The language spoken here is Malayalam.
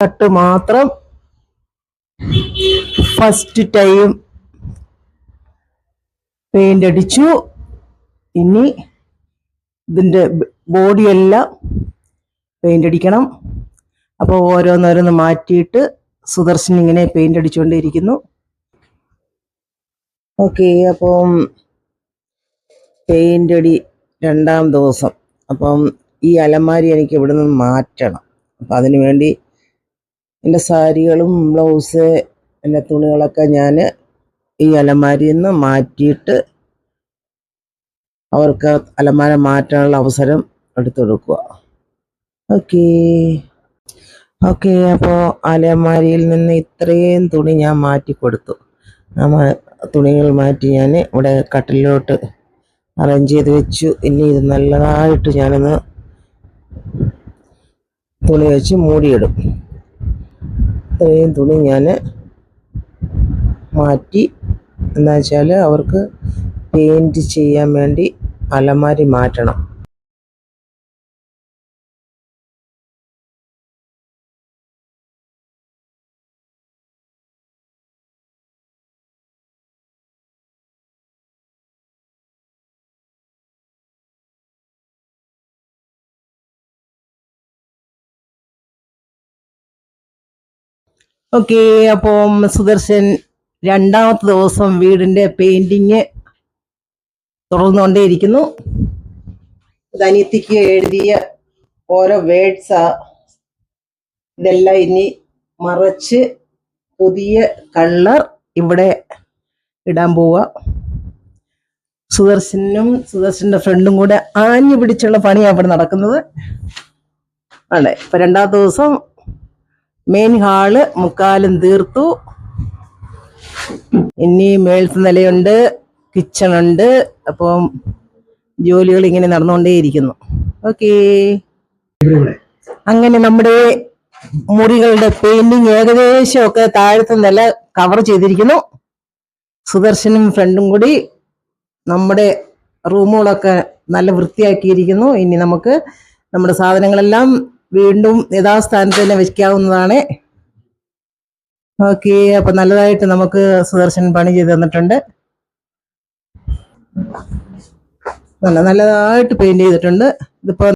തട്ട് മാത്രം ഫസ്റ്റ് ടൈം പെയിന്റ് അടിച്ചു. ഇനി ഇതിൻ്റെ ബോഡിയെല്ലാം പെയിന്റ് അടിക്കണം. അപ്പോൾ ഓരോന്നോരോന്ന് മാറ്റിയിട്ട് സുദർശൻ ഇങ്ങനെ പെയിന്റ് അടിച്ചുകൊണ്ടേയിരിക്കുന്നു. ഓക്കെ, അപ്പം പെയിന്റ് അടി 2ാം ദിവസം. അപ്പം ഈ അലമാരി എനിക്ക് ഇവിടെ നിന്ന് മാറ്റണം. അപ്പം അതിനു വേണ്ടി എൻ്റെ സാരികളും ബ്ലൗസ് എൻ്റെ തുണികളൊക്കെ ഞാൻ ഈ അലമാരിയിൽ നിന്ന് മാറ്റിയിട്ട് അവർക്ക് അലമാര മാറ്റാനുള്ള അവസരം എടുത്തു കൊടുക്കുക. ഓക്കെ, അപ്പോൾ അലമാരിയിൽ നിന്ന് ഇത്രയും തുണി ഞാൻ മാറ്റി കൊടുത്തു. തുണികൾ മാറ്റി ഞാൻ ഇവിടെ കട്ടിലോട്ട് അറേഞ്ച് ചെയ്ത് വെച്ചു. ഇനി ഇത് നല്ലതായിട്ട് ഞാനൊന്ന് തുണി വെച്ച് മൂടിയിടും. ഇത്രയും തുണി ഞാൻ മാറ്റി, എന്താ വെച്ചാൽ അവർക്ക് പെയിൻറ്റ് ചെയ്യാൻ വേണ്ടി അലമാരി മാറ്റണം. ഓക്കെ, അപ്പം സുദർശൻ 2ാമത്തെ ദിവസം വീടിൻ്റെ പെയിൻറ്റിങ് തുടർന്നുകൊണ്ടേയിരിക്കുന്നു. അനിയത്തിക്ക് എഴുതിയ ഓരോ വേർഡ്സാ. ഇതെല്ലാം ഇനി മറച്ച് പുതിയ കളർ ഇവിടെ ഇടാൻ പോവുക. സുദർശനും സുദർശൻ്റെ ഫ്രണ്ടും കൂടെ ആഞ്ഞു പിടിച്ചുള്ള പണിയാണ് ഇവിടെ നടക്കുന്നത്. അതെ, ഇപ്പം 2ാമത്തെ ദിവസം മെയിൻ ഹാള് മുക്കാലും തീർത്തു. ഇനി മേളത്തെ നിലയുണ്ട്, കിച്ചണുണ്ട്. അപ്പം ജോലികൾ ഇങ്ങനെ നടന്നുകൊണ്ടേയിരിക്കുന്നു. ഓക്കെ, അങ്ങനെ നമ്മുടെ മുറികളുടെ പെയിന്റിങ് ഏകദേശമൊക്കെ താഴത്തെ നില കവർ ചെയ്തിരിക്കുന്നു. സുദർശനും ഫ്രണ്ടും കൂടി നമ്മുടെ റൂമുകളൊക്കെ നല്ല വൃത്തിയാക്കിയിരിക്കുന്നു. ഇനി നമുക്ക് നമ്മുടെ സാധനങ്ങളെല്ലാം വീണ്ടും യഥാസ്ഥാനത്ത് തന്നെ വെക്കാവുന്നതാണ്. ഓക്കെ, അപ്പൊ നല്ലതായിട്ട് നമുക്ക് സുദർശൻ പണി ചെയ്ത് തന്നിട്ടുണ്ട്. നല്ലതായിട്ട് പെയിന്റ് ചെയ്തിട്ടുണ്ട്. ഇതിപ്പോ